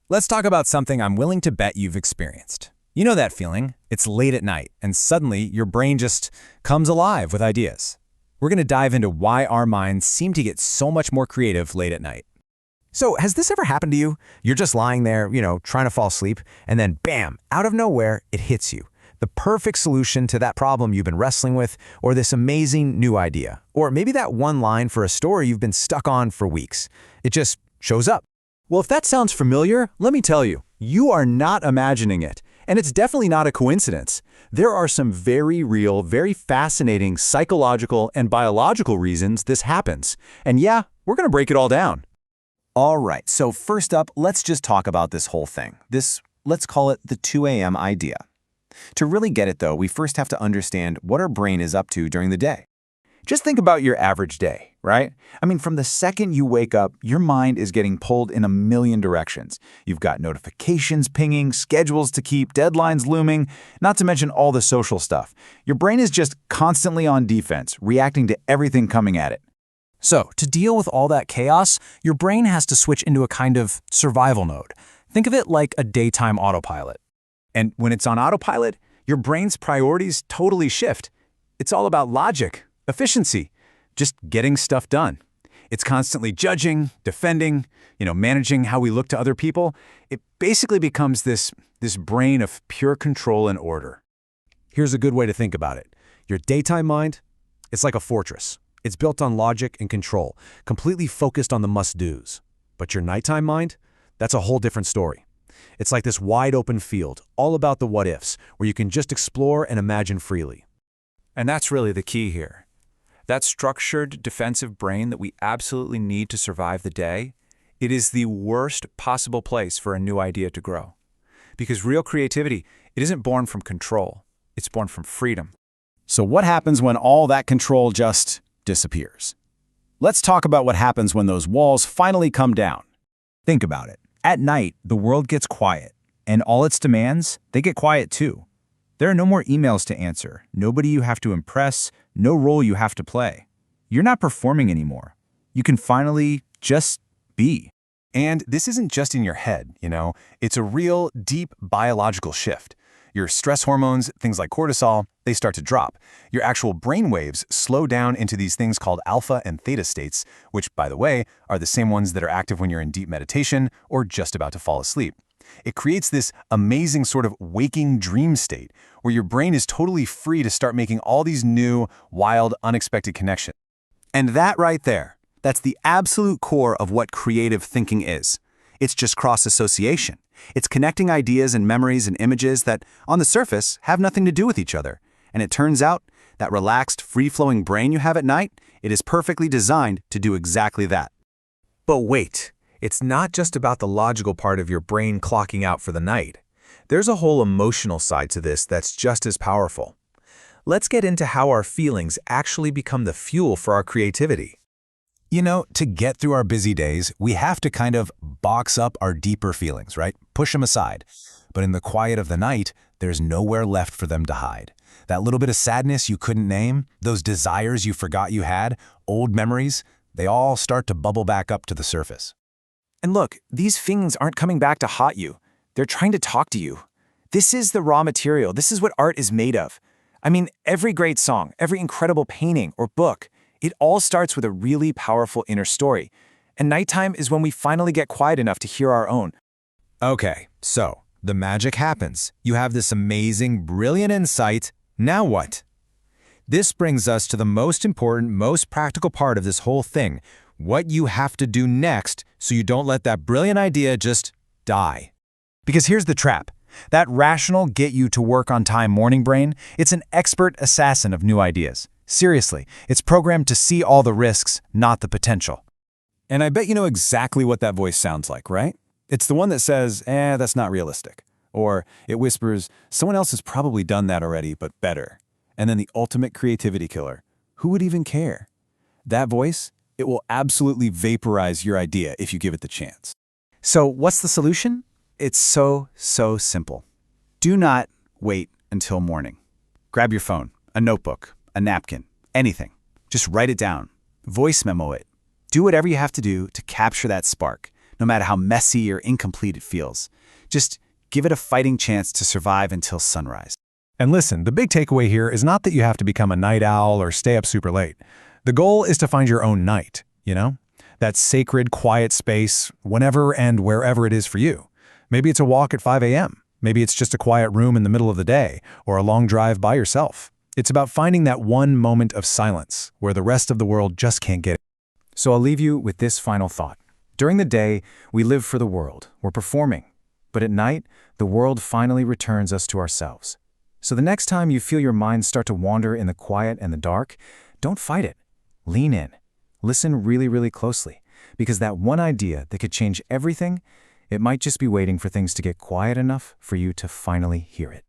Let's talk about something I'm willing to bet you've experienced. You know that feeling? It's late at night, and suddenly your brain just comes alive with ideas. We're going to dive into why our minds seem to get so much more creative late at night. So, has this ever happened to you? You're just lying there, trying to fall asleep, and then bam, out of nowhere, it hits you. The perfect solution to that problem you've been wrestling with, or this amazing new idea. Or maybe that one line for a story you've been stuck on for weeks. It just shows up. Well, if that sounds familiar, let me tell you, you are not imagining it. And it's definitely not a coincidence. There are some very real, very fascinating psychological and biological reasons this happens. And yeah, we're going to break it all down. All right, so first up, let's just talk about this whole thing. Let's call it the 2 a.m. idea. To really get it, though, we first have to understand what our brain is up to during the day. Just think about your average day, right? I mean, from the second you wake up, your mind is getting pulled in a million directions. You've got notifications pinging, schedules to keep, deadlines looming, not to mention all the social stuff. Your brain is just constantly on defense, reacting to everything coming at it. So, to deal with all that chaos, your brain has to switch into a kind of survival mode. Think of it like a daytime autopilot. And when it's on autopilot, your brain's priorities totally shift. It's all about logic, efficiency, just getting stuff done. It's constantly judging, defending, managing how we look to other people. It basically becomes this brain of pure control and order. Here's a good way to think about it. Your daytime mind, it's like a fortress. It's built on logic and control, completely focused on the must-dos. But your nighttime mind, that's a whole different story. It's like this wide-open field, all about the what-ifs, where you can just explore and imagine freely. And that's really the key here. That structured, defensive brain that we absolutely need to survive the day, it is the worst possible place for a new idea to grow. Because real creativity, it isn't born from control. It's born from freedom. So what happens when all that control just disappears? Let's talk about what happens when those walls finally come down. Think about it. At night, the world gets quiet, and all its demands, they get quiet too. There are no more emails to answer, nobody you have to impress, no role you have to play. You're not performing anymore. You can finally just be. And this isn't just in your head, It's a real, deep biological shift. Your stress hormones, things like cortisol, they start to drop. Your actual brain waves slow down into these things called alpha and theta states, which, by the way, are the same ones that are active when you're in deep meditation or just about to fall asleep. It creates this amazing sort of waking dream state where your brain is totally free to start making all these new, wild, unexpected connections. And that right there, that's the absolute core of what creative thinking is. It's just cross-association. It's connecting ideas and memories and images that, on the surface, have nothing to do with each other. And it turns out, that relaxed, free-flowing brain you have at night, it is perfectly designed to do exactly that. But wait, it's not just about the logical part of your brain clocking out for the night. There's a whole emotional side to this that's just as powerful. Let's get into how our feelings actually become the fuel for our creativity. To get through our busy days, we have to kind of box up our deeper feelings, right? Push them aside. But in the quiet of the night, there's nowhere left for them to hide. That little bit of sadness you couldn't name, those desires you forgot you had, old memories, they all start to bubble back up to the surface. And look, these feelings aren't coming back to haunt you. They're trying to talk to you. This is the raw material. This is what art is made of. I mean, every great song, every incredible painting or book, it all starts with a really powerful inner story. And nighttime is when we finally get quiet enough to hear our own. Okay, so the magic happens. You have this amazing, brilliant insight. Now what? This brings us to the most important, most practical part of this whole thing. What you have to do next so you don't let that brilliant idea just die. Because here's the trap. That rational, get-you-to-work-on-time morning brain, it's an expert assassin of new ideas. Seriously, it's programmed to see all the risks, not the potential. And I bet you know exactly what that voice sounds like, right? It's the one that says, that's not realistic. Or it whispers, someone else has probably done that already, but better. And then the ultimate creativity killer. Who would even care? That voice, it will absolutely vaporize your idea if you give it the chance. So what's the solution? It's so simple. Do not wait until morning. Grab your phone, a notebook, a napkin, anything. Just write it down. Voice memo it. Do whatever you have to do to capture that spark. no matter how messy or incomplete it feels. Just give it a fighting chance to survive until sunrise. And listen, the big takeaway here is not that you have to become a night owl or stay up super late. The goal is to find your own night, that sacred, quiet space, whenever and wherever it is for you. Maybe it's a walk at 5 a.m. Maybe it's just a quiet room in the middle of the day, or a long drive by yourself. It's about finding that one moment of silence where the rest of the world just can't get it. So I'll leave you with this final thought. During the day, we live for the world. We're performing. But at night, the world finally returns us to ourselves. So the next time you feel your mind start to wander in the quiet and the dark, don't fight it. Lean in. Listen really, really closely. Because that one idea that could change everything, it might just be waiting for things to get quiet enough for you to finally hear it.